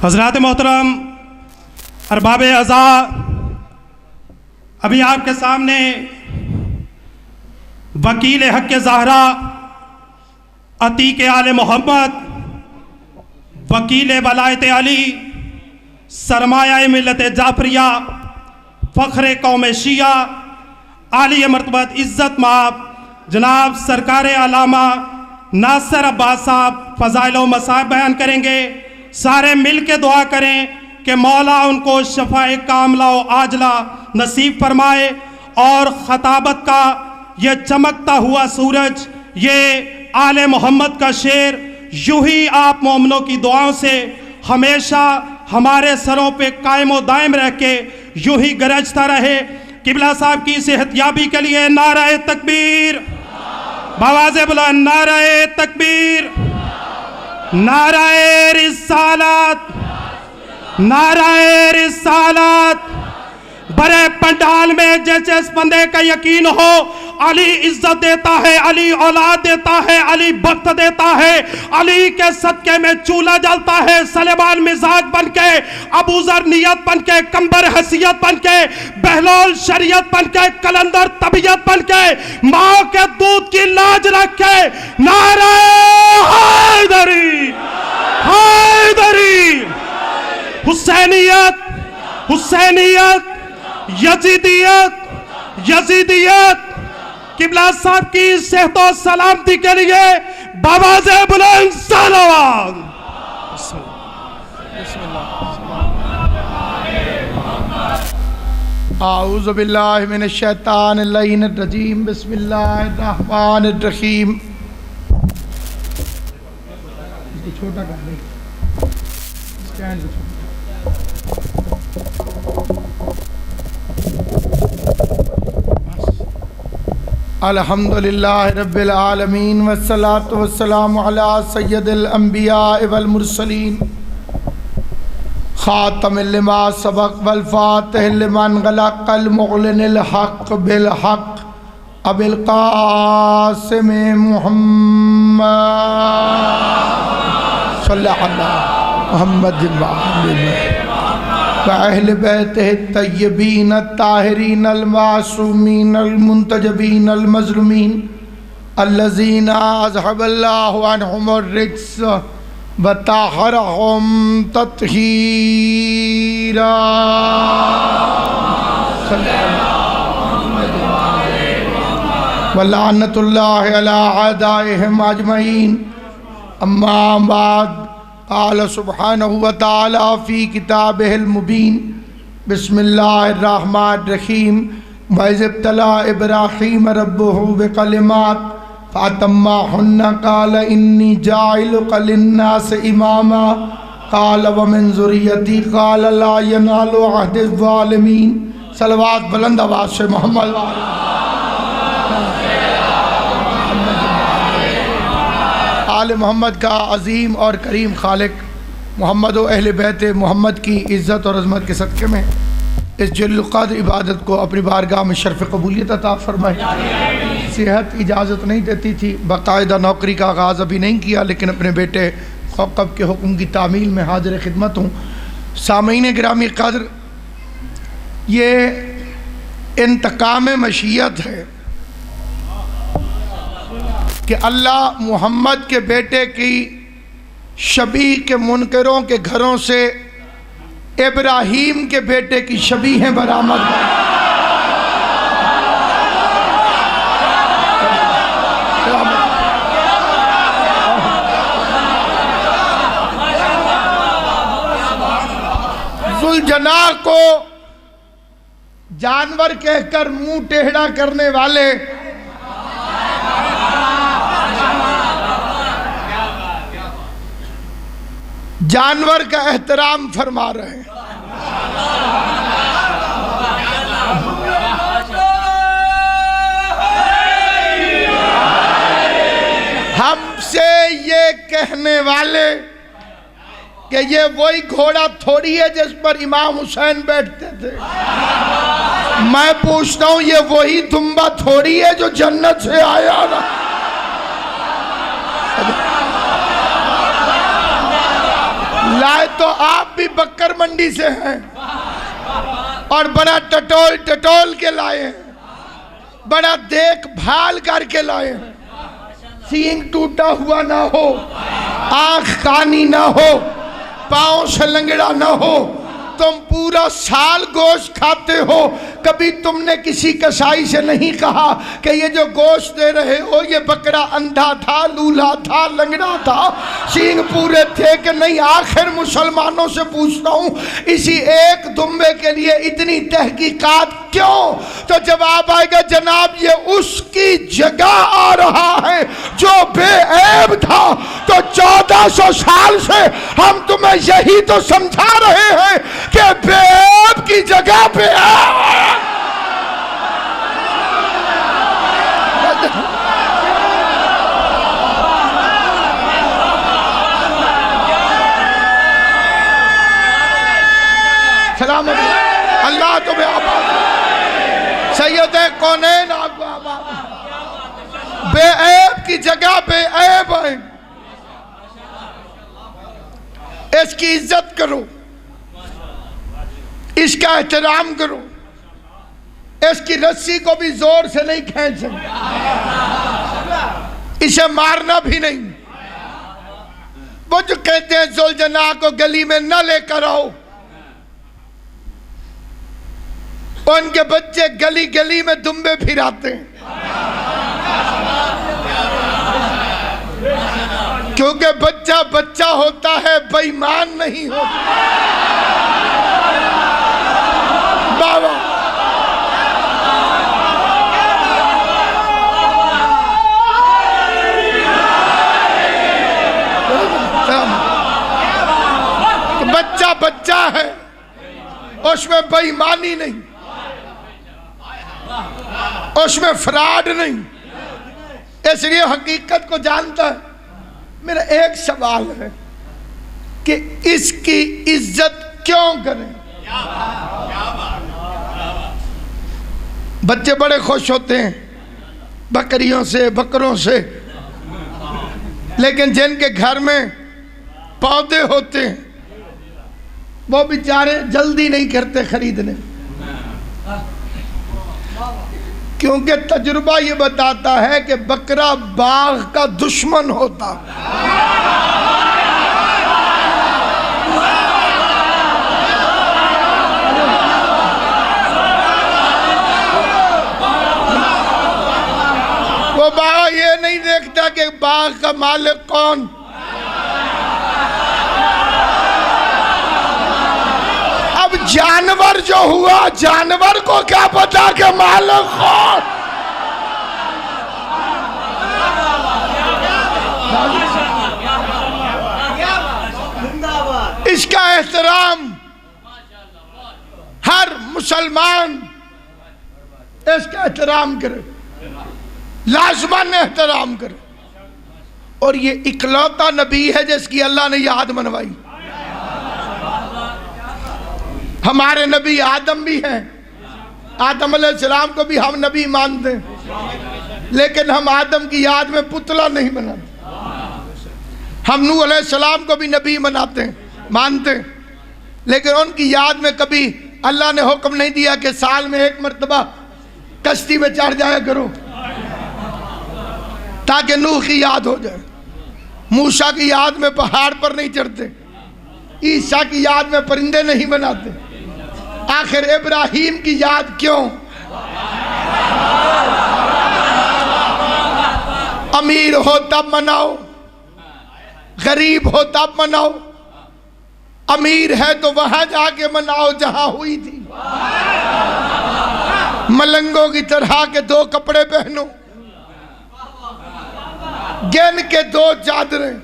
حضرات محترم ارباب اعضاء، ابھی آپ کے سامنے وکیل حق زہرا عتیق آل محمد، وکیل ولایت علی، سرمایہ ملت جعفریہ، فخر قوم شیعہ، عالی مرتبت عزت مآب جناب سرکار علامہ ناصر عباس صاحب فضائل و مصائب بیان کریں گے۔ سارے مل کے دعا کریں کہ مولا ان کو شفاء کاملہ و عاجلہ نصیب فرمائے، اور خطابت کا یہ چمکتا ہوا سورج، یہ آل محمد کا شعر یوں ہی آپ مومنوں کی دعاؤں سے ہمیشہ ہمارے سروں پہ قائم و دائم رہ کے یوں ہی گرجتا رہے۔ قبلہ صاحب کی صحت یابی کے لیے نعرہ تکبیر، بآواز بلند نعرہ تکبیر، نعرہ رسالت، نعرہ رسالت۔ بڑے پنڈال میں جیسے اس بندے کا یقین ہو علی عزت دیتا ہے، علی اولاد دیتا ہے، علی بخت دیتا ہے، علی کے صدقے میں چولہا جلتا ہے، سلیمان مزاج بن کے، ابو ذر نیت بن کے، کمبر حیثیت بن کے، بہلول شریعت بن کے، کلندر طبیعت بن کے، ماں کے دودھ کی لاج رکھ کے نعرہ حیدری، حیدری، حسینیت، حسینیت، یزیدیت، یزیدیت۔ قبلہ صاحب کی صحت و سلامتی کے لیے بآواز بلند صلوات۔ اعوذ باللہ من الشیطان اللعین الرجیم، بسم اللہ الرحمن الرحیم۔ چھوٹا کر لیں سٹینڈ پہ۔ الحمدللہ رب العالمین والصلاة والسلام علی سید الانبیاء والمرسلین، خاتم لما سبق والفاتح لمن غلق، المعلن الحق بالحق، ابی القاسم محمد صلی اللہ محمد وأہل بیتہ الطیبین الطاہرین المعصومین المنتجبین المظلومین الذین اذہب اللہ عنہم الرجس وطہرہم تطہیرا۔ ولعنت اللہ علی اعدائہم اجمعین۔ اما بعد، قال سبحانہ وتعالی فی کتابہ المبین، بسم اللہ الرحمن الرحیم۔ وَإِذِ ابْتَلَىٰ إِبْرَاهِيمَ رَبُّهُ بِكَلِمَاتٍ فَأَتَمَّهُنَّ قَالَ إِنِّي جَاعِلُكَ لِلنَّاسِ إِمَامًا قَالَ وَمِن ذُرِّيَّتِي قَالَ لَا يَنَالُ عَهْدِ الظَّالِمِينَ۔ صلوات بلند آواز سے محمد آل محمد کا عظیم اور کریم خالق محمد و اہل بیت محمد کی عزت اور عظمت کے صدقے میں اس جلیل القدر عبادت کو اپنی بارگاہ میں شرف قبولیت عطا فرمائے۔ صحت اجازت نہیں دیتی تھی، باقاعدہ نوکری کا آغاز ابھی نہیں کیا، لیکن اپنے بیٹے کوکب کے حکم کی تعمیل میں حاضر خدمت ہوں۔ سامعین گرامی قدر، یہ انتقام مشیت ہے کہ اللہ محمد کے بیٹے کی شبیہ کے منکروں کے گھروں سے ابراہیم کے بیٹے کی شبیہیں برآمد کریں۔ ذوالجناح کو جانور کہہ کر منہ ٹیڑھا کرنے والے جانور کا احترام فرما رہے ہیں۔ ہم سے یہ کہنے والے کہ یہ وہی گھوڑا تھوڑی ہے جس پر امام حسین بیٹھتے تھے، میں پوچھتا ہوں یہ وہی دمبا تھوڑی ہے جو جنت سے آیا نا۔ لائے تو آپ بھی بکر منڈی سے ہیں اور بڑا ٹٹول ٹٹول کے لائے ہیں، بڑا دیکھ بھال کر کے لائے ہیں، سینگ ٹوٹا ہوا نہ ہو، آنکھ کانی نہ ہو، پاؤں سے لنگڑا نہ ہو، تم پورا سال گوشت کھاتے ہو، کبھی تم نے کسی کسائی سے نہیں کہا کہ یہ جو گوشت دے رہے ہو یہ بکرا اندھا تھا، لولا تھا، لنگڑا تھا، سینگ پورے تھے کہ نہیں؟ آخر مسلمانوں سے پوچھتا ہوں اسی ایک دمبے کے لیے اتنی تحقیقات کیوں؟ تو جواب آئے گا جناب یہ اس کی جگہ آ رہا ہے جو بے عیب تھا۔ تو 1400 سال سے ہم تمہیں یہی تو سمجھا رہے ہیں کہ بے عیب کی جگہ پہ سلام اللہ تمہیں آباد، سید کونین آپ کو آباد، بے عیب کی جگہ بے عیب ہے، اس کی عزت کرو، اس کا احترام کرو، اس کی رسی کو بھی زور سے نہیں کھینچیں، اسے مارنا بھی نہیں۔ وہ جو کہتے ہیں ذوالجناح کو گلی میں نہ لے کر آؤ، ان کے بچے گلی گلی میں دمبے پھراتے ہیں، کیونکہ بچہ بچہ ہوتا ہے، بے ایمان نہیں ہوتا۔ بابا بچہ بچہ ہے، اس میں بے ایمانی نہیں، اس میں فراڈ نہیں، اس لیے حقیقت کو جانتا ہے۔ میرا ایک سوال ہے کہ اس کی عزت کیوں کریں؟ بچے بڑے خوش ہوتے ہیں بکریوں سے، بکروں سے، لیکن جن کے گھر میں پودے ہوتے ہیں وہ بیچارے جلدی نہیں کرتے خریدنے، کیونکہ تجربہ یہ بتاتا ہے کہ بکرا باغ کا دشمن ہوتا۔ وہ باغ یہ نہیں دیکھتا کہ باغ کا مالک کون، اب جانور جو ہوا، جانور کو کیا پتا کہ مالک کون؟ اس کا احترام ہر مسلمان اس کا احترام کرے، لازماً احترام کرے، اور یہ اکلوتا نبی ہے جس کی اللہ نے یاد منوائی۔ ہمارے نبی آدم بھی ہیں، آدم علیہ السلام کو بھی ہم نبی مانتے ہیں، لیکن ہم آدم کی یاد میں پتلا نہیں بناتے۔ ہم نوح علیہ السلام کو بھی نبی مناتے ہیں، مانتے ہیں، لیکن ان کی یاد میں کبھی اللہ نے حکم نہیں دیا کہ سال میں ایک مرتبہ کشتی میں چڑھ جایا کرو تاکہ نوح کی یاد ہو جائے۔ موسیٰ کی یاد میں پہاڑ پر نہیں چڑھتے، عیسیٰ کی یاد میں پرندے نہیں بناتے، آخر ابراہیم کی یاد کیوں؟ امیر ہو تب مناؤ، غریب ہو تب مناؤ، امیر ہے تو وہاں جا کے مناؤ جہاں ہوئی تھی، ملنگوں کی طرح کے 2 کپڑے پہنو، گن کے 2 چادریں،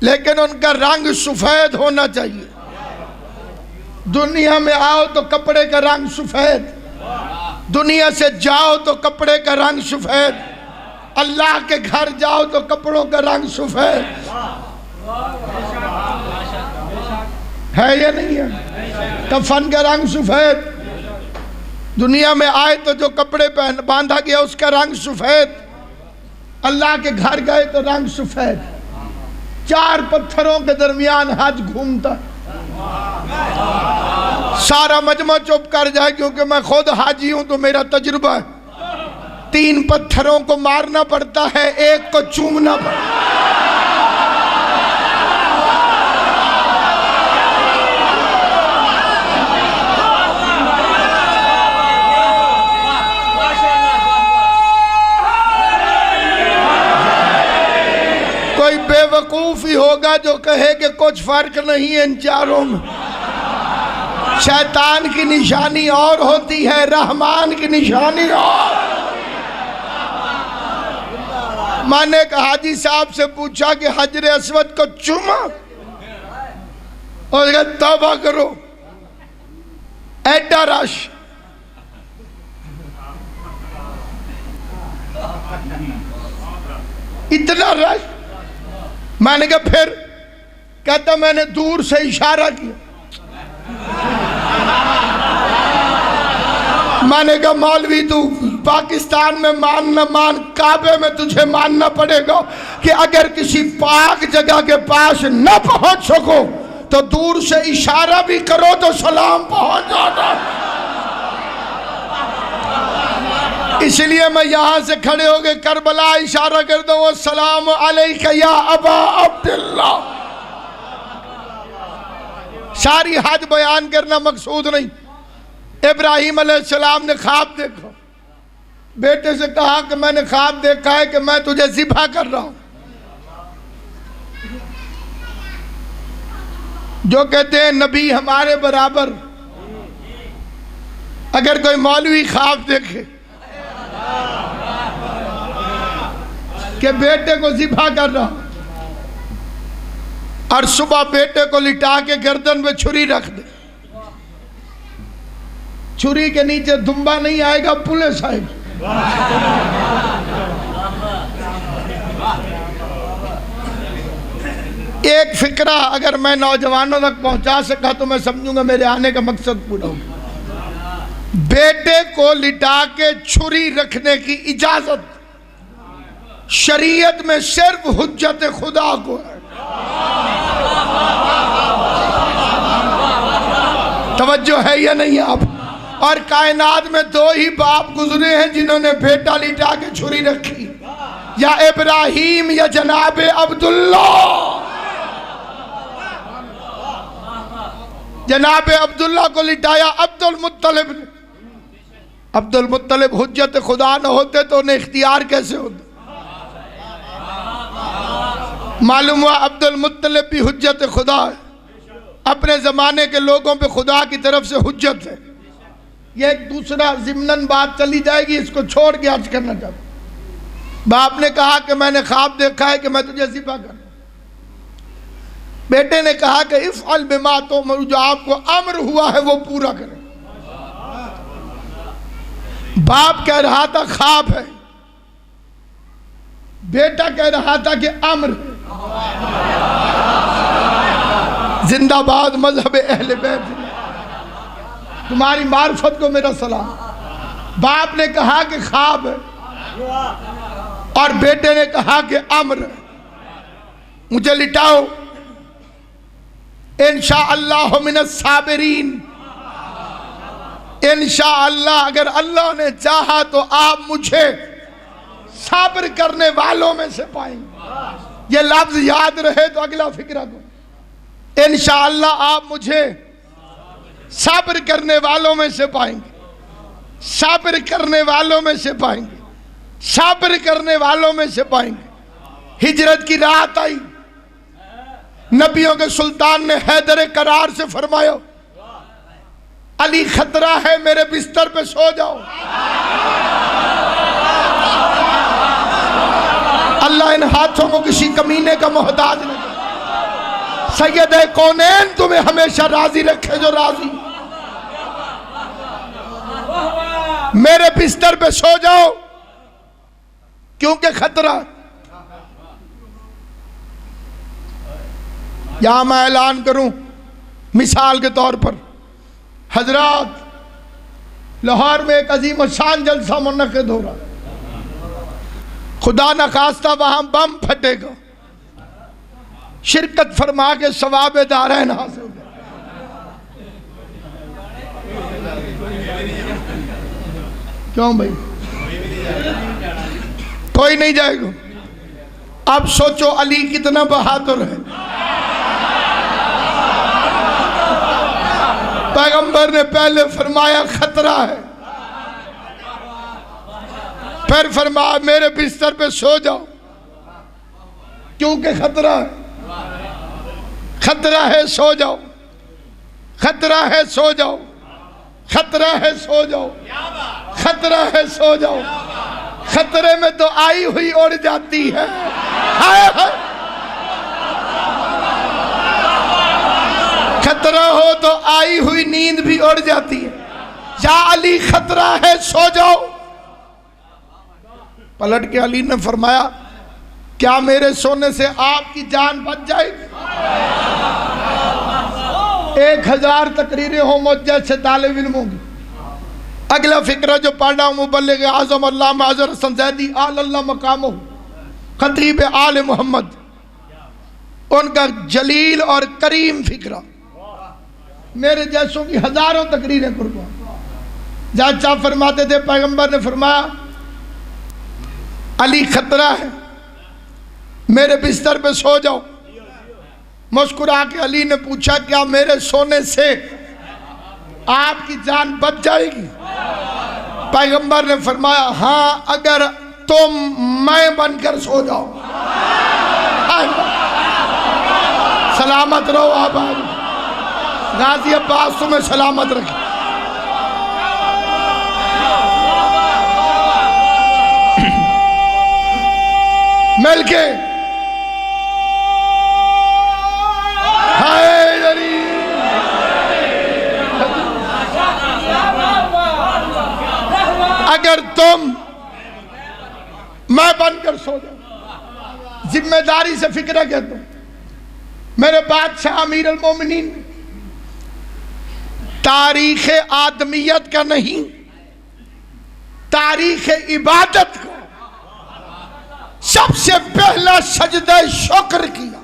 لیکن ان کا رنگ سفید ہونا چاہیے۔ دنیا میں آؤ تو کپڑے کا رنگ سفید، دنیا سے جاؤ تو کپڑے کا رنگ سفید، اللہ کے گھر جاؤ تو کپڑوں کا رنگ سفید ہے یا نہیں ہے؟ کفن کا رنگ سفید، دنیا میں آئے تو جو کپڑے باندھا گیا اس کا رنگ سفید، اللہ کے گھر گئے تو رنگ سفید۔ 4 پتھروں کے درمیان حج گھومتا ہے. سارا مجمع چپ کر جائے کیونکہ میں خود حاجی ہوں تو میرا تجربہ ہے. 3 پتھروں کو مارنا پڑتا ہے، 1 کو چومنا پڑتا ہے. کوئی بے وقوف ہی ہوگا جو کہے کہ کچھ فرق نہیں ہے ان چاروں میں. شیطان کی نشانی اور ہوتی ہے، رحمان کی نشانی اور. میں نے ایک حاجی صاحب سے پوچھا کہ حجر اسود کو چوما، اور کہا توبہ کرو، ایڈا رش. اتنا رش. میں نے کہا پھر؟ کہتا میں نے دور سے اشارہ کیا. میں نے کہا مولوی تو پاکستان میں مان نہ مان، کعبے میں تجھے ماننا پڑے گا کہ اگر کسی پاک جگہ کے پاس نہ پہنچ سکو تو دور سے اشارہ بھی کرو تو سلام پہنچ جاتا. اس لیے میں یہاں سے کھڑے ہو کے کربلا اشارہ کر دوں، السلام علیکہ یا ابا عبداللہ. ساری حج بیان کرنا مقصود نہیں. ابراہیم علیہ السلام نے خواب دیکھا، بیٹے سے کہا کہ میں نے خواب دیکھا ہے کہ میں تجھے ذبح کر رہا ہوں. جو کہتے ہیں نبی ہمارے برابر، اگر کوئی مولوی خواب دیکھے کہ بیٹے کو ذبح کر رہا اور صبح بیٹے کو لٹا کے گردن پہ چھری رکھ دے، چھری کے نیچے دمبا نہیں آئے گا، پولیس آئے گی. ایک فکرہ اگر میں نوجوانوں تک پہنچا سکا تو میں سمجھوں گا میرے آنے کا مقصد پورا ہوگا. بیٹے کو لٹا کے چھری رکھنے کی اجازت شریعت میں صرف حجت خدا کو ہے. توجہ ہے یا نہیں آپ؟ اور کائنات میں 2 ہی باپ گزرے ہیں جنہوں نے بیٹا لٹا کے چھری رکھی، یا ابراہیم یا جناب عبداللہ. جناب عبداللہ کو لٹایا عبد المطلب نے. عبد المطلب حجت خدا نہ ہوتے تو انہیں اختیار کیسے ہوتا؟ معلوم ہوا عبد المطلب بھی حجت خدا ہے، اپنے زمانے کے لوگوں پہ خدا کی طرف سے حجت ہے. یہ ایک دوسرا ضمناً بات چلی جائے گی، اس کو چھوڑ کے عرض کرنا چاہتا ہوں. باپ نے کہا کہ میں نے خواب دیکھا ہے کہ میں تجھے ذبح کروں. بیٹے نے کہا کہ افعل بما تؤمر، جو آپ کو امر ہوا ہے وہ پورا کریں. باپ کہہ رہا تھا خواب ہے، بیٹا کہہ رہا تھا کہ امر. زندہ باد مذہب اہل بیت، تمہاری معرفت کو میرا سلام. باپ نے کہا کہ خواب ہے اور بیٹے نے کہا کہ امر ہے. مجھے لٹاؤ، انشاءاللہ من الصابرین. انشاءاللہ اگر اللہ نے چاہا تو آپ مجھے صبر کرنے والوں میں سے پائیں گے. یہ لفظ یاد رہے تو اگلا فکرہ کو. انشاءاللہ آپ مجھے صبر کرنے والوں میں سے پائیں گے، صبر کرنے والوں میں سے پائیں گے، صبر کرنے والوں میں سے پائیں گے. ہجرت کی رات آئی، نبیوں کے سلطان نے حیدر کرار سے فرمایا علی خطرہ ہے، میرے بستر پہ سو جاؤ. اللہ ان ہاتھوں کو کسی کمینے کا محتاج نہ کرے. سید کونین تمہیں ہمیشہ راضی رکھے جو راضی. میرے بستر پہ سو جاؤ کیونکہ خطرہ. یہاں میں اعلان کروں مثال کے طور پر، حضرات لاہور میں ایک عظیم الشان جلسہ منعقد ہو رہا، خدا نخواستہ وہاں بم پھٹے گا، شرکت فرما کے ثواب دارین حاصل کریں۔ کیوں بھائی کوئی نہیں جائے گا؟ اب سوچو علی کتنا بہادر ہے۔ پیغمبر نے پہلے فرمایا خطرہ ہے، پھر فرمایا میرے بستر پہ سو جاؤ کیونکہ خطرہ ہے، خطرہ ہے سو جاؤ، خطرہ ہے سو جاؤ، خطرہ ہے سو جاؤ، خطرہ ہے سو جاؤ۔ خطرے میں تو آئی ہوئی اڑ جاتی ہے، ہائے ہائے۔ خطرہ ہو تو آئی ہوئی نیند بھی اڑ جاتی ہے۔ یا علی خطرہ ہے سو جاؤ۔ پلٹ کے علی نے فرمایا کیا میرے سونے سے آپ کی جان بچ جائے گی؟ 1000 تقریریں ہوں مجھ جیسے طالب علموں کی۔ اگلا فقرہ جو پڑھ رہا ہوں مبلغ اعظم علامہ اظہر حسن زیدی آل اللہ مقامہ، خطیب آل محمد، ان کا جلیل اور کریم فقرہ میرے جیسوں کی ہزاروں تقریریں قربان۔ جج صاحب فرماتے تھے پیغمبر نے فرمایا علی خطرہ ہے، میرے بستر پہ سو جاؤ۔ مسکرا کے علی نے پوچھا کیا میرے سونے سے آپ کی جان بچ جائے گی؟ پیغمبر نے فرمایا ہاں اگر تم میں بن کر سو جاؤ۔ سلامت رہو آباد، غازی عباس تمہیں سلامت رکھے۔ مل کے اگر تم میں بن کر سو جاؤ۔ ذمہ داری سے فکرہ کہتا ہوں میرے بادشاہ امیر المومنین تاریخ آدمیت کا نہیں، تاریخ عبادت کا سب سے پہلا سجدہ شکر کیا۔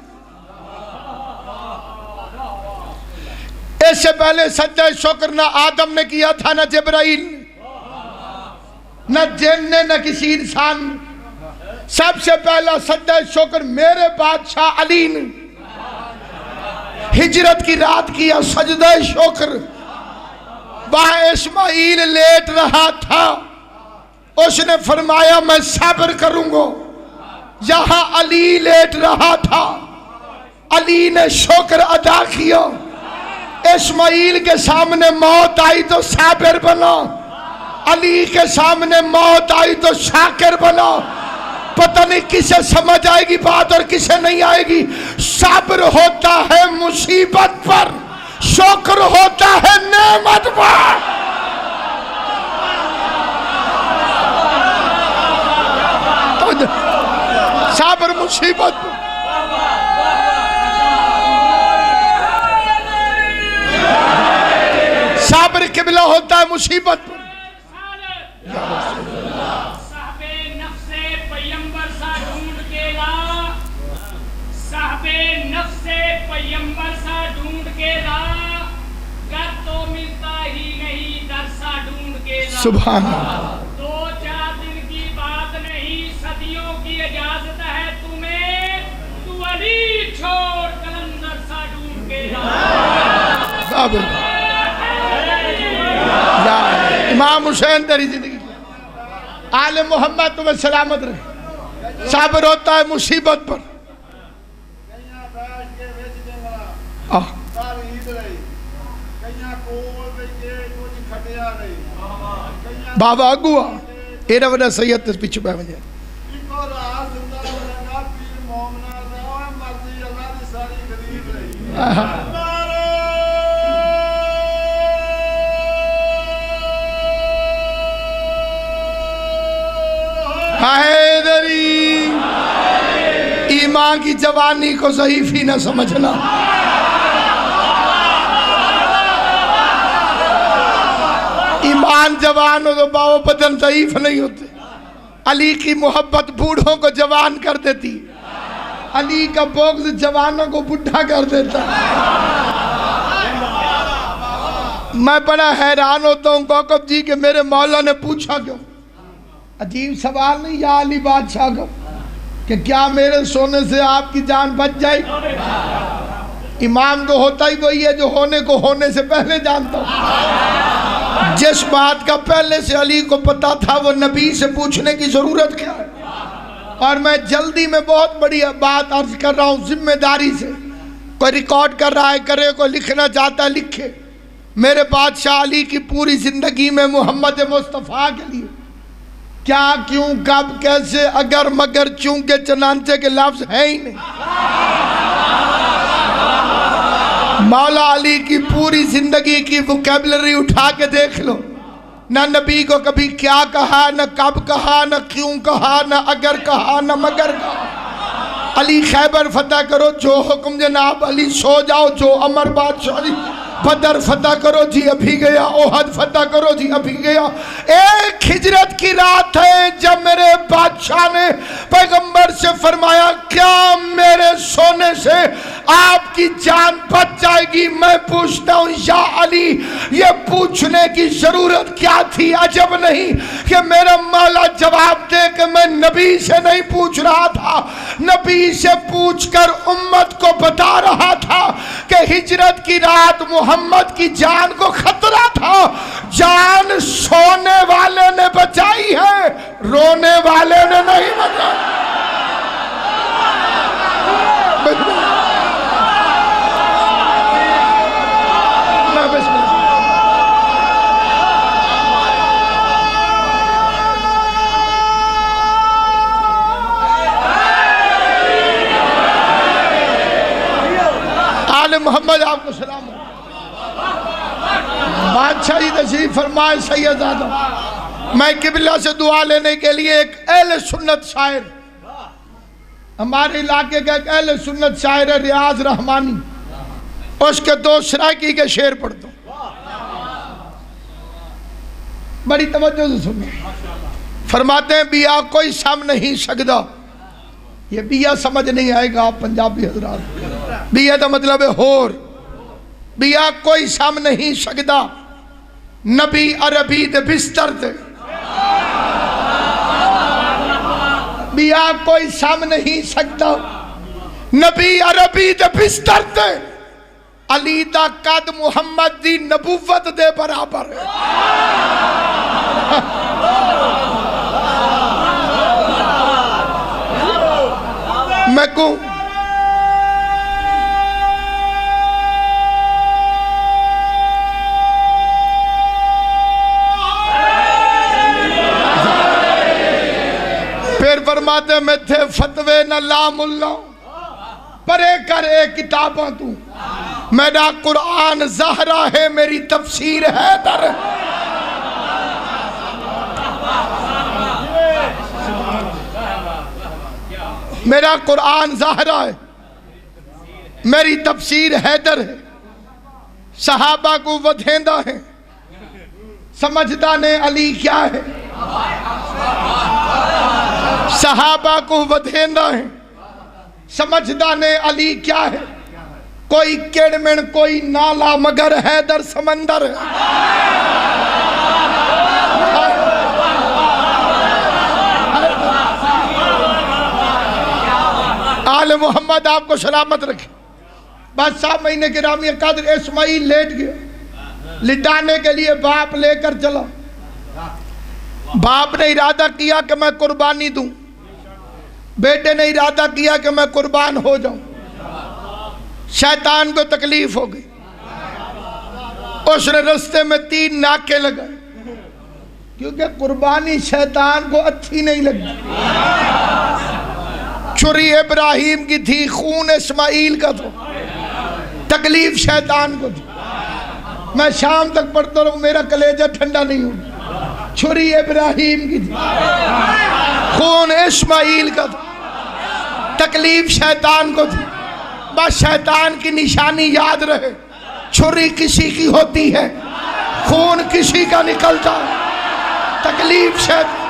اس سے پہلے سجدہ شکر نہ آدم نے کیا تھا، نہ جبرائیل، نہ جن نے، نہ کسی انسان نے۔ سب سے پہلا سجدہ شکر میرے بادشاہ علی نے ہجرت کی رات کیا سجدہ شکر۔ وہاں اسماعیل لیٹ رہا تھا، اس نے فرمایا میں صبر کروں گا۔ یہاں علی لیٹ رہا تھا، علی نے شکر ادا کیا۔ اسماعیل کے سامنے موت آئی تو صابر بنا، علی کے سامنے موت آئی تو شاکر بنا۔ پتہ نہیں کسے سمجھ آئے گی بات اور کسے نہیں آئے گی۔ صبر ہوتا ہے مصیبت پر، شکر ہوتا ہے نعمت پر۔ صبر مصیبت پر، صبر قبلہ ہوتا ہے مصیبت پر۔ سبحان اللہ۔ 2-4 دن کی بات نہیں، صدیوں کی اجازت ہے تمہیں، تو علی چھوڑ کلندر سا ڈھونڈ کے لا۔ امام حسین تیری زندگی آل محمد تمہیں سلامت رکھے۔ صبر ہوتا ہے مصیبت پر۔ بابا اگوا ایرا وڈا سید تس پیچھے پہ مجھے حیدری۔ ایمان کی جوانی کو ضعیف ہی نہ سمجھنا۔ ایمان جوان ہو تو باو بدن ضعیف نہیں ہوتے۔ علی کی محبت بوڑھوں کو جوان کر دیتی، علی کا بغض جوانوں کو بڈھا کر دیتا ہے۔ میں بڑا حیران ہوتا ہوں کوکب جی کہ میرے مولا نے پوچھا کیوں؟ عجیب سوال نہیں یا علی بادشاہ کا کہ کیا میرے سونے سے آپ کی جان بچ جائے؟ امام تو ہوتا ہی وہی ہے جو ہونے کو ہونے سے پہلے جانتا ہوں۔ جس بات کا پہلے سے علی کو پتا تھا وہ نبی سے پوچھنے کی ضرورت کیا ہے؟ اور میں جلدی میں بہت بڑی بات عرض کر رہا ہوں ذمہ داری سے، کوئی ریکارڈ کر رہا ہے کرے، کوئی لکھنا چاہتا ہے لکھے۔ میرے بادشاہ علی کی پوری زندگی میں محمد مصطفیٰ کے لیے کیا کیوں کب کیسے اگر مگر چونکہ چنانچہ کے لفظ ہیں ہی نہیں۔ مولا علی کی پوری زندگی کی وکیبلری اٹھا کے دیکھ لو، نہ نبی کو کبھی کیا کہا، نہ کب کہا، نہ کیوں کہا، نہ اگر کہا، نہ مگر کہا۔ علی خیبر فتح کرو جو حکم جناب علی، سو جاؤ جو امر بادشاہ علی، بدر فتح کرو جی ابھی گیا، احد فتح کرو جی ابھی گیا۔ ایک ہجرت کی رات ہے جب میرے بادشاہ نے پیغمبر سے فرمایا کیا میرے سونے سے آپ کی جان بچ جائے گی؟ میں پوچھتا ہوں یا علی یہ پوچھنے کی ضرورت کیا تھی؟ عجب نہیں کہ میرا مولا جواب دے کہ میں نبی سے نہیں پوچھ رہا تھا، نبی سے پوچھ کر امت کو بتا رہا تھا کہ ہجرت کی رات محمد کی جان کو خطرہ تھا، جان سونے والے نے بچائی ہے، رونے والے نے نہیں بچائی۔ آل محمد آپ کو سلام۔ بادشاہی تشریف فرمائے سیدزادہ، میں قبلہ سے دعا لینے کے لیے ایک اہل سنت شاعر، ہمارے علاقے کا ایک اہل سنت شاعر ہے ریاض رحمانی، اس کے دو سرائکی کے شعر پڑھتا ہوں، بڑی توجہ سے سنیں۔ فرماتے ہیں بیا کوئی سم نہیں سکدا، یہ بیا سمجھ نہیں آئے گا آپ پنجابی حضرات، بیا کا مطلب ہے ہور، بیا کوئی سم نہیں سکدا نبی عربی دے بستر دے، بیا کوئی سم نہیں سکتا نبی عربی دے بستر دے، علی دا قد محمد دی نبوت دے برابر ہے۔ میں کہوں پھر فرماتے میں تھے فتوے نہ لام اللہ پرے کر اے کتاباں تو، میرا قرآن زہرا ہے میری تفسیر ہے در، میرا قرآن زہرا ہے میری تفسیر حیدر ہے، صحابہ کو ودھیندہ ہے سمجھدہ نے علی کیا ہے، صحابہ کو ودھیندہ ہے سمجھدہ نے علی کیا ہے، کوئی کیڑمن کوئی نالا مگر حیدر سمندر ہے۔ آل محمد آپ کو سلامت رکھے۔ بادشاہ مہینے گرامی قدر اسماعیل لیٹ گیا، لٹانے کے لیے باپ لے کر چلا، باپ نے ارادہ کیا کہ میں قربانی دوں، بیٹے نے ارادہ کیا کہ میں قربان ہو جاؤں، شیطان کو تکلیف ہو گئی، اس نے رستے میں 3 ناکے لگائے، کیونکہ قربانی شیطان کو اچھی نہیں لگی، چھری ابراہیم کی تھی خون اسماعیل کا تھا، تکلیف شیطان کو تھی، میں شام تک پڑھتا رہوں میرا کلیجہ ٹھنڈا نہیں ہوگا، چھری ابراہیم کی تھی خون اسماعیل کا تھا، تکلیف شیطان کو تھی، بس شیطان کی نشانی یاد رہے، چھری کسی کی ہوتی ہے خون کسی کا نکلتا ہے، تکلیف شیطان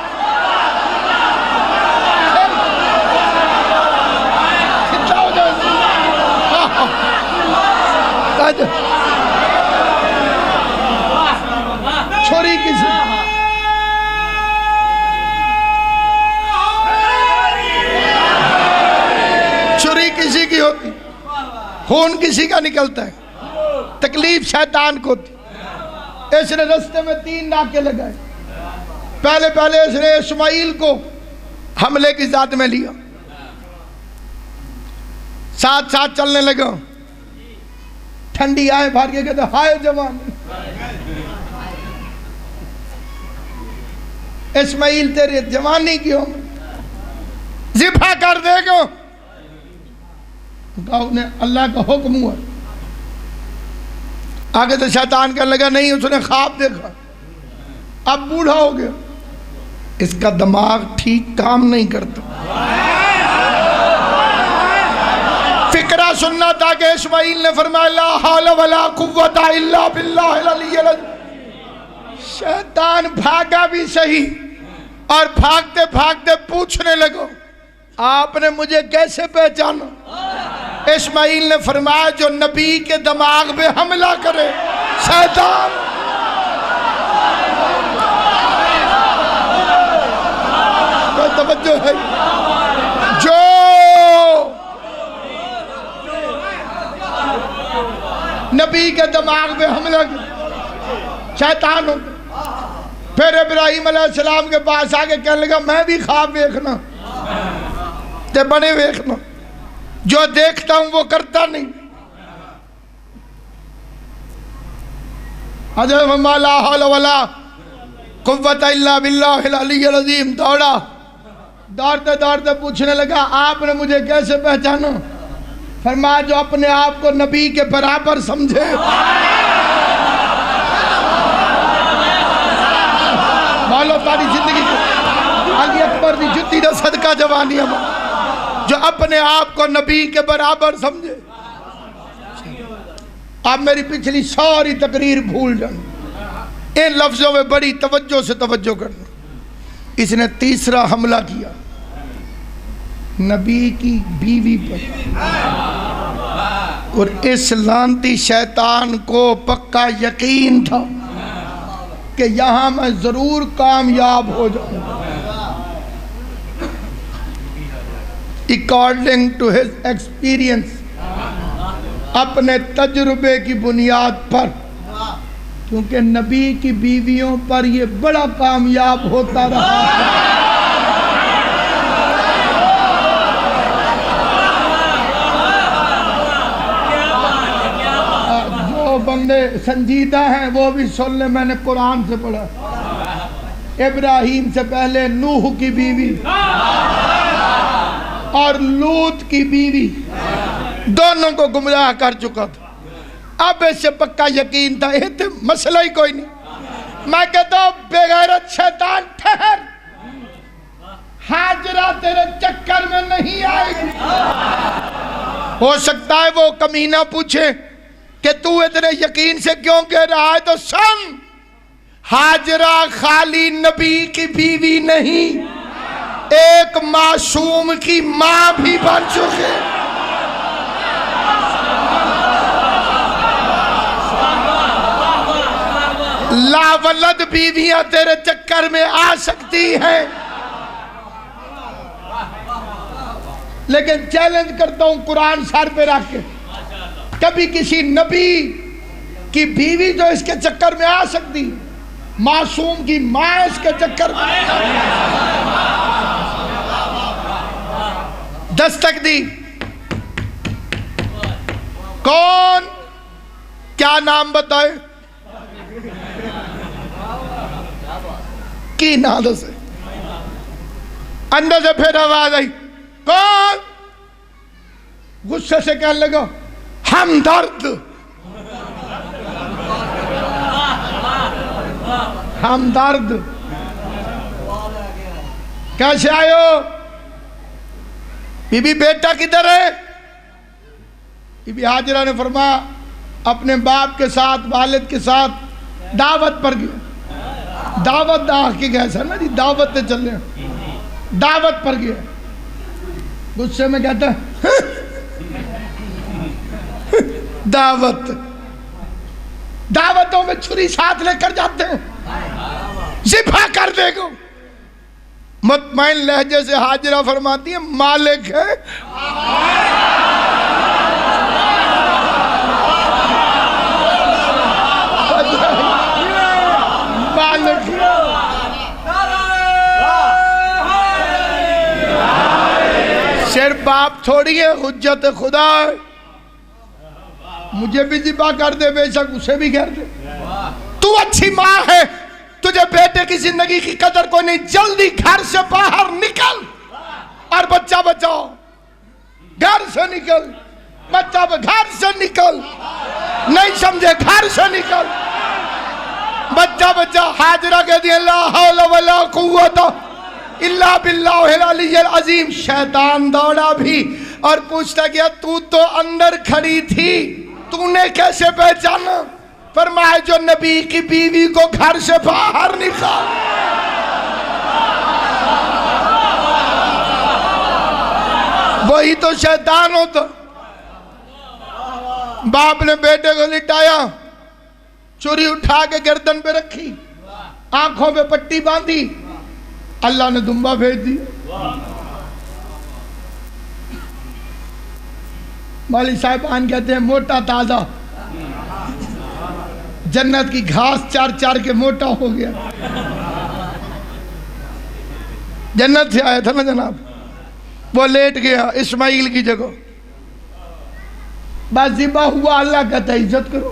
کسی کی ہوتی، خون کسی کا نکلتا ہے، تکلیف شیطان کو ہوتی۔ اس نے رستے میں 3 ناکے لگائے۔ پہلے اس نے اسماعیل کو حملے کی ذات میں لیا، ساتھ چلنے لگا، ٹھنڈی آئے بھر کے کہتے ہائے جوان، اسماعیل تیری جوانی کیوں ذبح کر دے گا؟ انہیں اللہ کا حکم ہوا۔ آگے تو شیطان کہنے لگا نہیں، اس نے خواب دیکھا، اب بوڑھا ہو گیا، اس کا دماغ ٹھیک کام نہیں کرتا۔ فکرہ سننا تھا کہ اسماعیل نے فرمایا لا حول ولا قوت الا باللہ العلی العظیم۔ شیطان بھاگا بھی صحیح، اور بھاگتے بھاگتے پوچھنے لگو آپ نے مجھے کیسے پہچانا؟ اسماعیل نے فرمایا جو نبی کے دماغ پہ حملہ کرے شیطان۔ کوئی توجہ ہے؟ جو نبی کے دماغ پہ حملہ کرے شیطان ہوتا۔ پھر ابراہیم علیہ السلام کے پاس آگے کہنے لگا میں بھی خواب دیکھنا تے بڑے دیکھنا، جو دیکھتا ہوں وہ کرتا نہیں۔ حضرت فرمایا لا حول ولا قوت الا باللہ العلی العظیم۔ دوڑتے پوچھنے لگا آپ نے مجھے کیسے پہچانا؟ فرمایا جو اپنے آپ کو نبی کے برابر سمجھے۔ مولو تاری زندگی کو علی اکبر دی جتی دا صدقہ جوانی ہے، جو اپنے آپ کو نبی کے برابر سمجھے۔ آپ میری پچھلی ساری تقریر بھول جانا، ان لفظوں میں بڑی توجہ سے توجہ کرنا۔ اس نے تیسرا حملہ کیا نبی کی بیوی پر، اور اس لعنتی شیطان کو پکا یقین تھا کہ یہاں میں ضرور کامیاب ہو جاؤں۔ According to his experience، اپنے تجربے کی بنیاد پر، کیونکہ نبی کی بیویوں پر یہ بڑا کامیاب ہوتا رہا ہے۔ جو بندے سنجیدہ ہیں وہ بھی سن لیں، میں نے قرآن سے پڑھا، ابراہیم سے پہلے نوح کی بیوی اور لوط کی بیوی دونوں کو گمراہ کر چکا تھا۔ اب اس سے پکا یقین تھا یہ تو مسئلہ ہی کوئی نہیں۔ میں کہتا ہوں بے غیرت شیطان ٹھہر، ہاجرہ تیرے چکر میں نہیں آئے گی۔ ہو سکتا ہے وہ کمینہ پوچھے کہ تو اتنے یقین سے کیوں کہہ رہا ہے، تو سن ہاجرہ خالی نبی کی بیوی نہیں، ایک معصوم کی ماں بھی بن چکے۔ لا ولد بیویاں تیرے چکر میں آ سکتی ہیں، لیکن چیلنج کرتا ہوں قرآن سر پہ رکھ کے، کبھی کسی نبی کی بیوی جو اس کے چکر میں آ سکتی، معصوم کی ماں اس کے چکر میں دستک دی۔ کون؟ کیا نام بتائے؟ کی نادر سے اندر سے پھر آواز آئی، کون؟ غصے سے کہنے لگا ہمدرد۔ ہمدرد کیسے آئے ہو؟ بی بی بیٹا کدھر ہے؟ بی بی ہاجرہ نے فرمایا اپنے باپ کے ساتھ والد کے ساتھ دعوت پر گیا۔ دعوت کے گئے سر نا جی، دعوت تے چل رہے، دعوت پر گیا۔ غصے میں کہتا ہے دعوت، دعوتوں میں چھری ساتھ لے کر جاتے ہیں، ذبح کر دے گا۔ مطمئن لہجے سے ہاجرہ فرماتی ہے مالک ہے باپ تھوڑی ہے، حجت خدا ہے۔ مجھے بھی ذبح کر دے، بے شک اسے بھی کر دے۔ تو اچھی ماں ہے، تجھے بیٹے کی زندگی کی قدر کوئی نہیں، جلدی گھر سے باہر نکل اور بچہ بچاؤ۔ گھر سے نکل، بچہ گھر سے نکل، نہیں سمجھے گھر سے نکل، بچہ بچہ۔ حاجرہ کہتی ہے لا حول ولا قوت الا باللہ العلی العظیم۔ شیطان دوڑا بھی اور پوچھتا گیا تو اندر کھڑی تھی، تو نے کیسے پہچانا؟ فرمایا جو نبی کی بیوی کو گھر سے باہر نکال۔ وہی تو شیطان ہوتا۔ باپ نے بیٹے کو لٹایا، چوری اٹھا کے گردن پہ رکھی، آنکھوں پہ پٹی باندھی، اللہ نے دمبا بھیج دی۔ مولوی صاحبان کہتے ہیں موٹا تازہ، جنت کی گھاس چار چار کے موٹا ہو گیا۔ جنت سے آیا تھا نا جناب، وہ لیٹ گیا اسماعیل کی جگہ، بس ذبح ہوا، اللہ کہتا ہے عزت کرو۔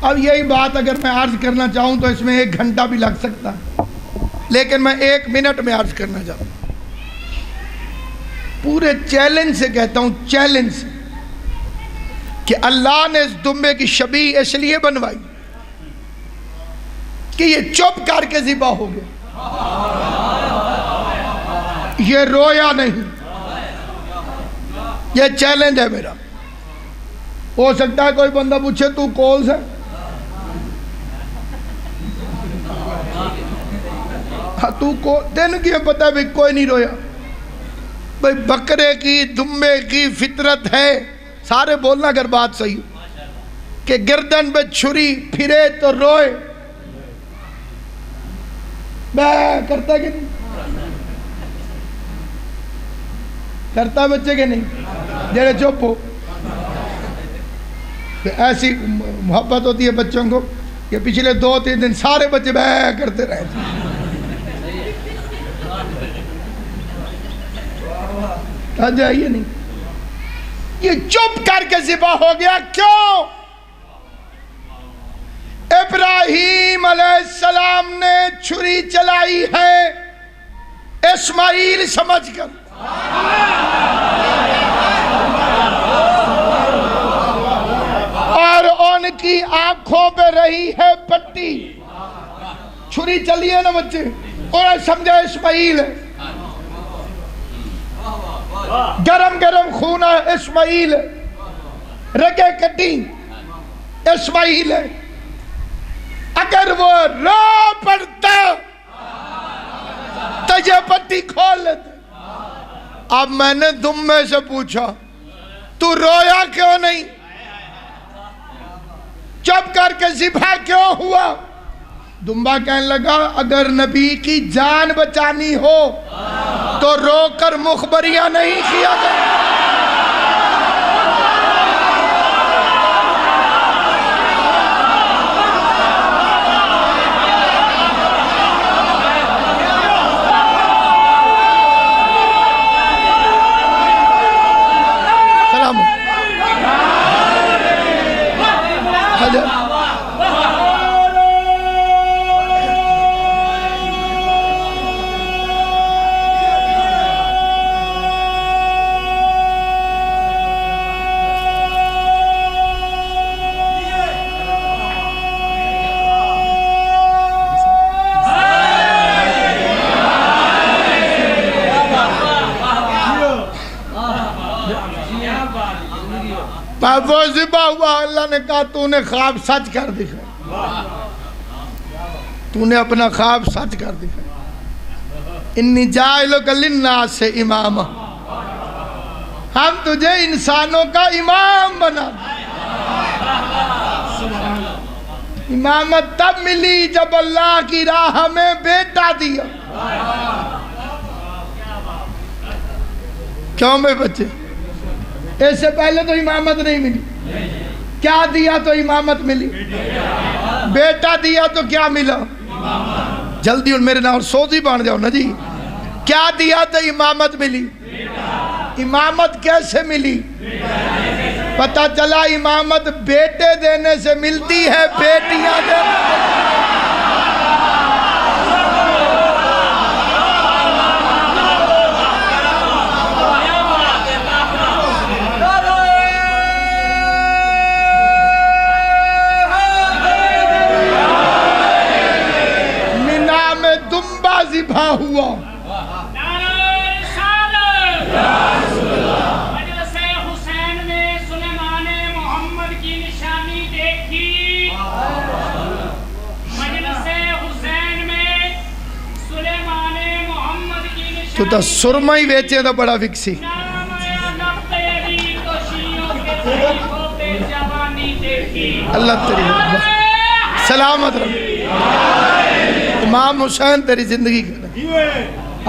اب یہی بات اگر میں عرض کرنا چاہوں تو اس میں 1 گھنٹہ بھی لگ سکتا ہے، لیکن میں 1 منٹ میں عرض کرنا چاہتا ہوں۔ پورے چیلنج سے کہتا ہوں، چیلنج سے، کہ اللہ نے اس دمبے کی شبیہ اس لیے بنوائی کہ یہ چپ کر کے ذبح ہو گیا، یہ رویا نہیں۔ یہ چیلنج ہے میرا۔ ہو سکتا ہے کوئی بندہ پوچھے تو کون سے، تو کو تین کی پتہ بھی کوئی نہیں رویا بھئی، بکرے کی دمبے کی فطرت ہے، سارے بولنا اگر بات صحیح کہ گردن پہ چھری پھرے تو روئے، بے کرتا کہ نہیں کرتا بچے کے نہیں، جڑے چپ ہو۔ ایسی محبت ہوتی ہے بچوں کو کہ پچھلے 2-3 دن سارے بچے بے کرتے رہے تھے۔ کہا جائیے نہیں، یہ چپ کر کے ذبح ہو گیا۔ کیوں؟ ابراہیم علیہ السلام نے چھری چلائی ہے اسماعیل سمجھ کر، اور ان کی آنکھوں پہ رہی ہے پٹی۔ چھری چلی ہے نا بچے، انہیں سمجھا اسماعیل ہے، گرم گرم خون ہے اسماعیل ہے، رگے کٹی اسماعیل ہے۔ اگر وہ رو پڑتا تو یہ پٹی کھول لیتے۔ اب میں نے دمبے سے پوچھا تو رویا کیوں نہیں، چپ کر کے ذبح کیوں ہوا؟ دمبا کہنے لگا اگر نبی کی جان بچانی ہو تو رو کر مخبریاں نہیں کیا گیا۔ وہ ذبح ہوا، اللہ نے کہا تو نے خواب سچ کر دکھایا، تو نے اپنا خواب سچ کر دکھایا۔ انی جاعلک للناس اماما، ہم تجھے انسانوں کا امام بنا دیں۔ امامت تب ملی جب اللہ کی راہ میں بیٹا دیا۔ کیوں میں بچے؟ اس سے پہلے تو امامت نہیں ملی، کیا دیا تو امامت ملی، بیٹا دیا تو کیا ملا؟ جلدی اور میرے نام سوزی بان جاؤ نا جی، کیا دیا تو امامت ملی۔ امامت کیسے ملی؟ پتہ چلا امامت بیٹے دینے سے ملتی ہے، بیٹیاں دینے سے۔ مینا میں دمبا ذبح ہوا، مجلس حسین میں سلیمان محمد کی نشانی دیکھی، مجلس حسین میں سلیمان محمد کی نشانی تو تا سرما ہی بیچے دا بڑا وکسی۔ اللہ تیری حکمت سلامت رکھ، امام حسین تیری زندگی کرے،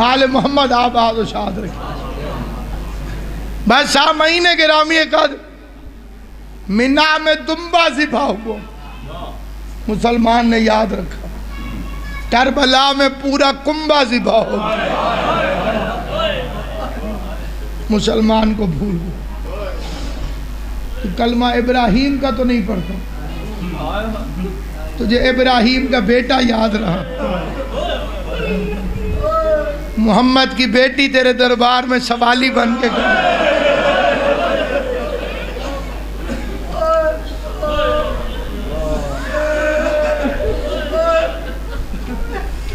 آل محمد آباد و شاد رکھے۔ بس سامعین گرامی قدر، مینا میں دمبا ذبح ہوا، مسلمان نے یاد رکھا، کربلا میں پورا کنبا ذبح ہو، مسلمان کو بھول گیا۔ کلمہ ابراہیم کا تو نہیں پڑھتا، تجھے ابراہیم کا بیٹا یاد رہا، محمد کی بیٹی تیرے دربار میں سوالی بن کے گئی۔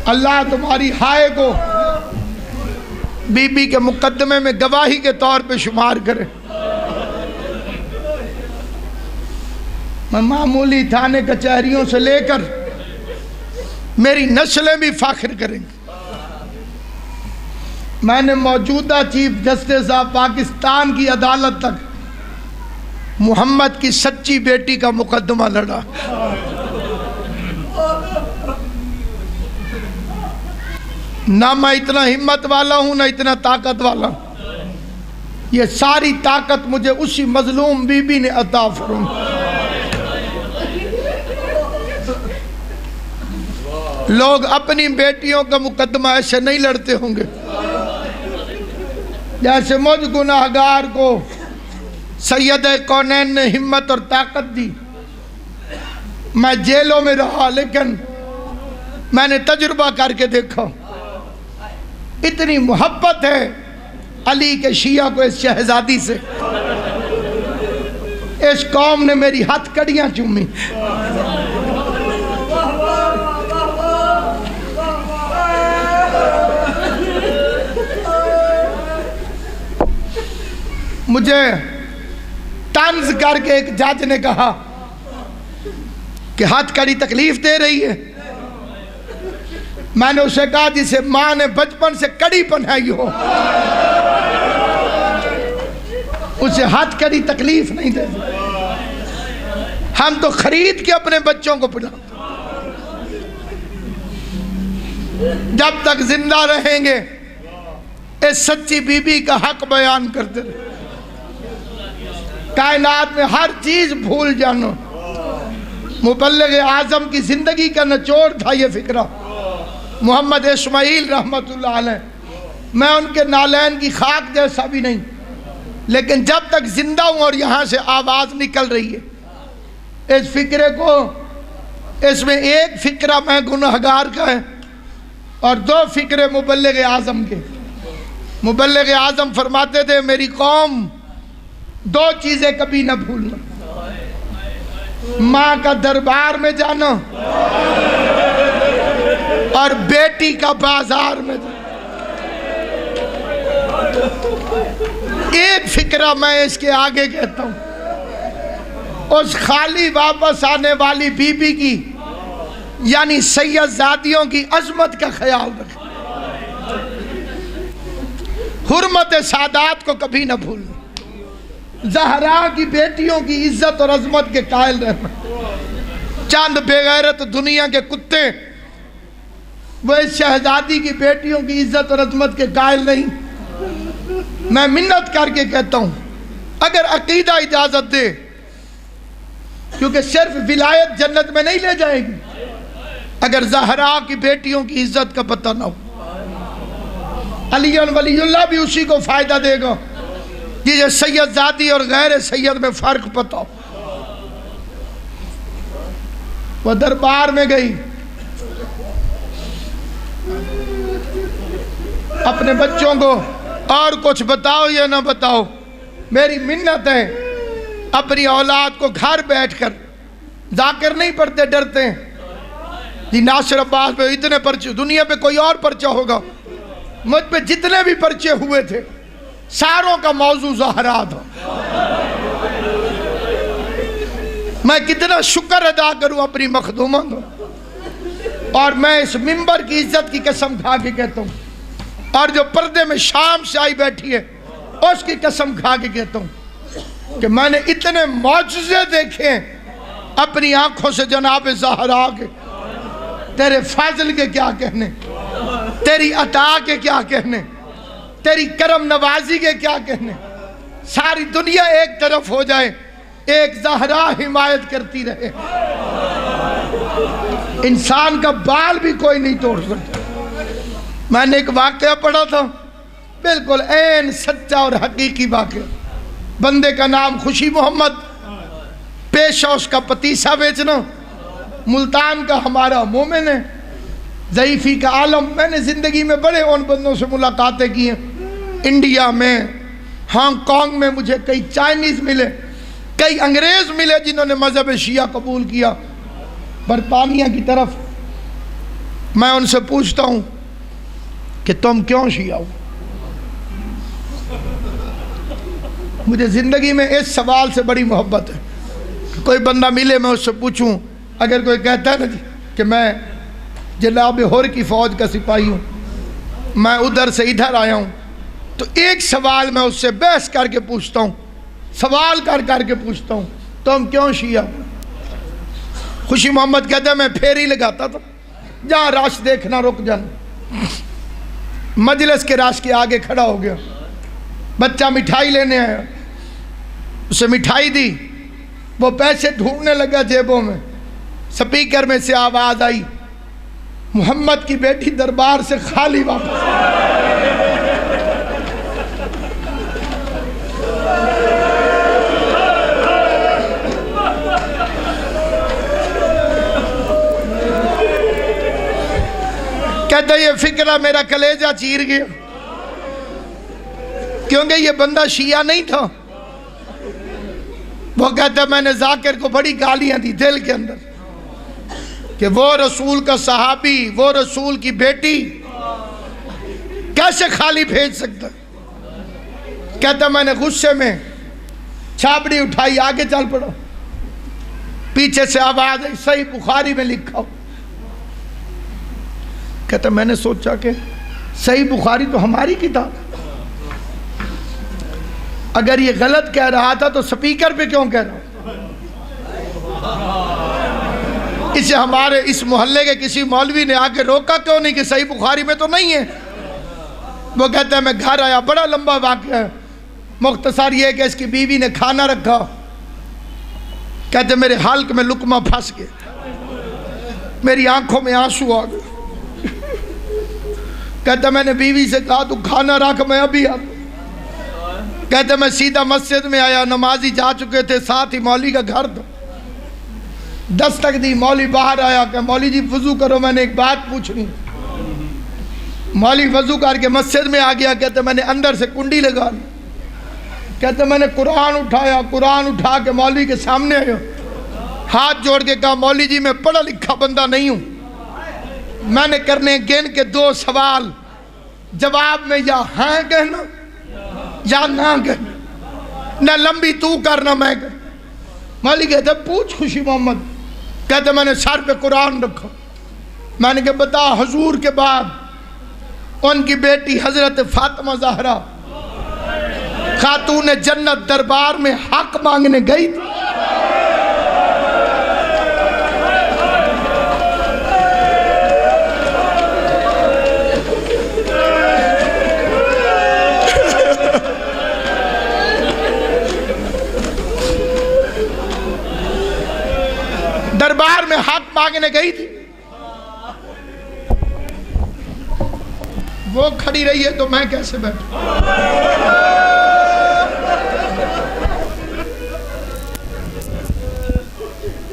اللہ تمہاری ہائے کو بی بی کے مقدمے میں گواہی کے طور پہ شمار کرے۔ میں معمولی تھانے کچہریوں سے لے کر میری نسلیں بھی فخر کریں گی۔ میں نے موجودہ چیف جسٹس آف پاکستان کی عدالت تک محمد کی سچی بیٹی کا مقدمہ لڑا۔ نہ میں اتنا ہمت والا ہوں نہ اتنا طاقت والا ہوں، یہ ساری طاقت مجھے اسی مظلوم بی بی نے عطا فرمائی۔ لوگ اپنی بیٹیوں کا مقدمہ ایسے نہیں لڑتے ہوں گے جیسے مجھ گناہگار کو سید کونین نے ہمت اور طاقت دی۔ میں جیلوں میں رہا لیکن میں نے تجربہ کر کے دیکھا، اتنی محبت ہے علی کے شیعہ کو اس شہزادی سے، اس قوم نے میری ہاتھ کڑیاں چومی۔ مجھے طنز کر کے ایک جج نے کہا کہ ہاتھ کڑی تکلیف دے رہی ہے۔ میں نے اسے کہا جسے ماں نے بچپن سے کڑی پہنائی ہو اسے ہاتھ کڑی تکلیف نہیں دے، ہم تو خرید کے اپنے بچوں کو پڑھاتے، جب تک زندہ رہیں گے اس سچی بی بی کا حق بیان کرتے رہے۔ کائنات میں ہر چیز بھول جانو، مبلغ اعظم کی زندگی کا نچوڑ تھا یہ فکرہ۔ محمد اسماعیل رحمت اللہ علیہ، میں ان کے نالین کی خاک جیسا بھی نہیں، لیکن جب تک زندہ ہوں اور یہاں سے آواز نکل رہی ہے اس فکرے کو، اس میں ایک فکرہ میں گناہگار کا ہے اور دو فکرے مبلغ اعظم کے۔ مبلغ اعظم فرماتے تھے میری قوم دو چیزیں کبھی نہ بھولنا، ماں کا دربار میں جانا اور بیٹی کا بازار میں جانا۔ ایک فکرہ میں اس کے آگے کہتا ہوں، اس خالی واپس آنے والی بی بی کی یعنی سید زادیوں کی عظمت کا خیال رکھیں، حرمت سادات کو کبھی نہ بھولنا، زہرا کی بیٹیوں کی عزت اور عظمت کے قائل رہنا۔ چند بے غیرت دنیا کے کتے وہ اس شہزادی کی بیٹیوں کی عزت اور عظمت کے قائل نہیں۔ میں منت کر کے کہتا ہوں اگر عقیدہ اجازت دے، کیونکہ صرف ولایت جنت میں نہیں لے جائے گی اگر زہرا کی بیٹیوں کی عزت کا پتہ نہ ہو۔ علی ولی اللہ بھی اسی کو فائدہ دے گا جسے سید زادی اور غیر سید میں فرق پتہ ہو۔ وہ دربار میں گئی، اپنے بچوں کو اور کچھ بتاؤ یا نہ بتاؤ، میری منت ہے اپنی اولاد کو گھر بیٹھ کر، ذاکر نہیں پڑھتے ڈرتے ہیں جی ناصر عباس پہ اتنے پرچے، دنیا پہ کوئی اور پرچہ ہوگا، مجھ پہ جتنے بھی پرچے ہوئے تھے ساروں کا موضوع زہرا تھا۔ میں کتنا شکر ادا کروں اپنی مخدومہ کو، اور میں اس منبر کی عزت کی قسم کھا کے کہتا ہوں، اور جو پردے میں شام سے آئی بیٹھی ہے اس کی قسم کھا کے کہتا ہوں کہ میں نے اتنے معجزے دیکھے ہیں اپنی آنکھوں سے جناب زہرا کے، تیرے فضل کے کیا کہنے، تیری عطا کے کیا کہنے، تیری کرم نوازی کے کیا کہنے۔ ساری دنیا ایک طرف ہو جائے، ایک زہرا حمایت کرتی رہے، انسان کا بال بھی کوئی نہیں توڑ سکتا۔ میں نے ایک واقعہ پڑھا تھا، بالکل عین سچا اور حقیقی واقعہ۔ بندے کا نام خوشی محمد، پیشہ اس کا پتیسا بیچنا، ملتان کا ہمارا مومن ہے، ضعیفی کا عالم۔ میں نے زندگی میں بڑے ان بندوں سے ملاقاتیں کی ہیں، انڈیا میں، ہانگ کانگ میں مجھے کئی چائنیز ملے، کئی انگریز ملے جنہوں نے مذہب شیعہ قبول کیا۔ برطانیہ کی طرف میں ان سے پوچھتا ہوں کہ تم کیوں شیعہ ہو؟ مجھے زندگی میں اس سوال سے بڑی محبت ہے، کوئی بندہ ملے میں اس سے پوچھوں، اگر کوئی کہتا ہے نا کہ میں جناب ہور کی فوج کا سپاہی ہوں، میں ادھر سے ادھر آیا ہوں، تو ایک سوال میں اس سے بحث کر کے پوچھتا ہوں، سوال کر کے پوچھتا ہوں، تم کیوں شیعہ ہو؟ خوشی محمد کہتا ہے میں پھیری لگاتا تھا، جہاں راش دیکھنا رک جانا۔ مجلس کے راش کے آگے کھڑا ہو گیا، بچہ مٹھائی لینے آیا، اسے مٹھائی دی، وہ پیسے ڈھونڈنے لگا جیبوں میں، سپیکر میں سے آواز آئی، محمد کی بیٹی دربار سے خالی واپس۔ کہتا یہ فکرہ میرا کلیجہ چیر گیا، کیونکہ یہ بندہ شیعہ نہیں تھا۔ وہ کہتا میں نے ذاکر کو بڑی گالیاں دی دل کے اندر کہ وہ رسول کا صحابی، وہ رسول کی بیٹی کیسے خالی بھیج سکتا۔ کہتا میں نے غصے میں چھاپڑی اٹھائی، آگے چل پڑا، پیچھے سے آواز آئی صحیح بخاری میں لکھا ہو۔ کہتا میں نے سوچا کہ صحیح بخاری تو ہماری کتاب، اگر یہ غلط کہہ رہا تھا تو سپیکر پہ کیوں کہہ رہا؟ اسے ہمارے اس محلے کے کسی مولوی نے آ کے روکا کیوں نہیں کہ صحیح بخاری میں تو نہیں ہے؟ وہ کہتا ہے میں گھر آیا، بڑا لمبا واقعہ ہے، مختصر یہ کہ اس کی بیوی نے کھانا رکھا، کہتے میرے حلق میں لقمہ پھنس گیا، میری آنکھوں میں آنسو آ گئے۔ کہتا میں نے بیوی سے کہا تو کھانا رکھ میں ابھی آتا۔ کہتے میں سیدھا مسجد میں آیا، نمازی جا چکے تھے، ساتھ ہی مولوی کا گھر تھا، دستک دی، مولوی باہر آیا کہ مولوی جی وضو کرو، میں نے ایک بات پوچھنی۔ مولوی وضو کر کے مسجد میں آ گیا، کہتے میں نے اندر سے کنڈی لگا لی، کہتے میں نے قرآن اٹھایا، قرآن اٹھا کے مولوی کے سامنے آیا، ہاتھ جوڑ کے کہا مولوی جی میں پڑھا لکھا بندہ نہیں ہوں، میں نے کرنے گن کے 2 سوال، جواب میں یا ہاں کہنا یا نہ کہنا، نہ لمبی تو کرنا میں کہنا۔ مولوی کہتا پوچھ خوشی محمد۔ کہتا میں نے سر پہ قرآن رکھا، میں نے کہا بتا حضور کے بعد ان کی بیٹی حضرت فاطمہ زہرا خاتون جنت دربار میں حق مانگنے گئی تھی، دربار میں حق مانگنے گئی تھی، وہ کھڑی رہی ہے تو میں کیسے بیٹھوں؟